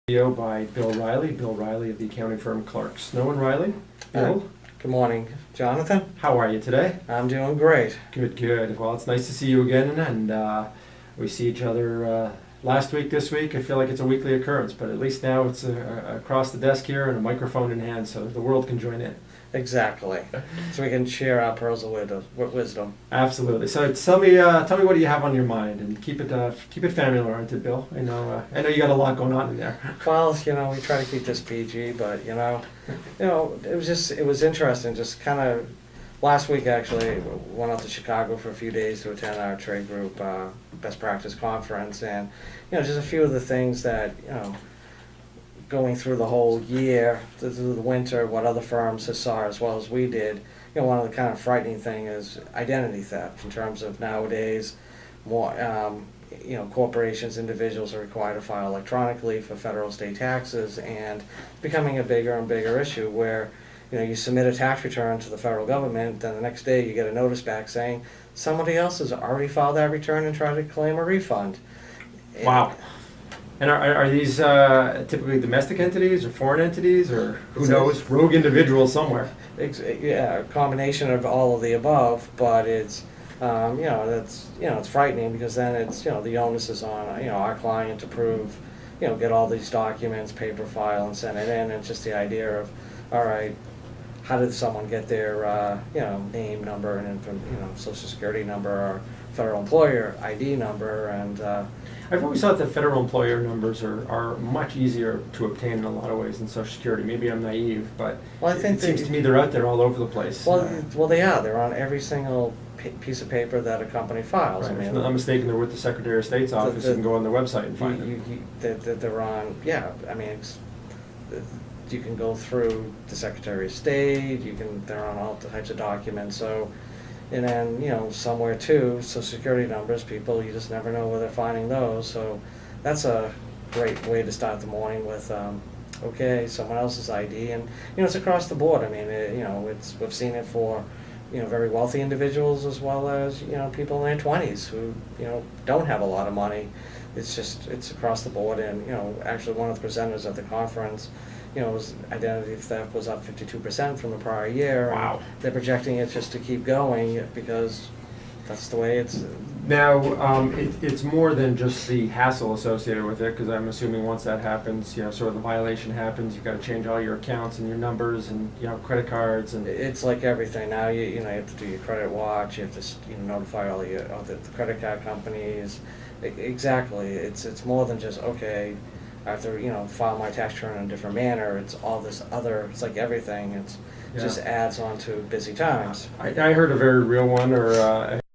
Video by Bill Riley of the accounting firm Clark Snow and Riley. Bill, Good morning, Jonathan. how are you today? I'm doing great. Good, good. Well, it's nice to see you again, and we see each other last week, this week. I feel like it's a weekly occurrence, but at least now it's across the desk here and a microphone in hand, so the world can join in. Exactly. So we can share our pearls of wisdom. Absolutely. So tell me what do you have on your mind, and keep it family oriented, Bill. I know you got a lot going on in there. Well, we try to keep this PG, but it was interesting. Just kind of last week, actually, went out to Chicago for a few days to attend our trade group best practice conference, and just a few of the things that going through the whole year, through the winter, what other firms saw as well as we did. One of the kind of frightening thing is identity theft in terms of nowadays, more, corporations, individuals are required to file electronically for federal state taxes, and becoming a bigger and bigger issue where, you submit a tax return to the federal government, then the next day you get a notice back saying somebody else has already filed that return and tried to claim a refund. Wow. And are these typically domestic entities or foreign entities, or who knows, rogue individuals somewhere? Yeah, a combination of all of the above, but it's it's frightening because then it's the onus is on our client to prove, get all these documents, paper file, and send it in. And just the idea of, all right, how did someone get their name, number, and social security number, or federal employer ID number, and I've always thought that federal employer numbers are much easier to obtain in a lot of ways than Social Security. Maybe I'm naive, but well, I think it seems to me they're out there all over the place. Well, they are. They're on every single piece of paper that a company files. Right. I mean, if I'm not mistaken, they're with the Secretary of State's office. You can go on their website and find them. They're on. Yeah, I mean, you can go through the Secretary of State. They're on all types of documents. So. And then, somewhere too, Social Security numbers, people, you just never know where they're finding those. So that's a great way to start the morning with, okay, someone else's ID. And, it's across the board. I mean, we've seen it for, very wealthy individuals as well as, people in their 20s who, don't have a lot of money. It's across the board. And, actually one of the presenters at the conference, identity theft was up 52% from the prior year. Wow. And they're projecting it just to keep going because that's the way it's. Now, it's more than just the hassle associated with it, because I'm assuming once that happens, sort of the violation happens, you've got to change all your accounts and your numbers and, credit cards. And it's like everything. Now you have to do your credit watch, you have to notify all the credit card companies. Exactly. It's more than just, okay, I have to, file my tax return in a different manner. It's all this other, it's like everything. It just adds on to busy times. I heard a very real one, or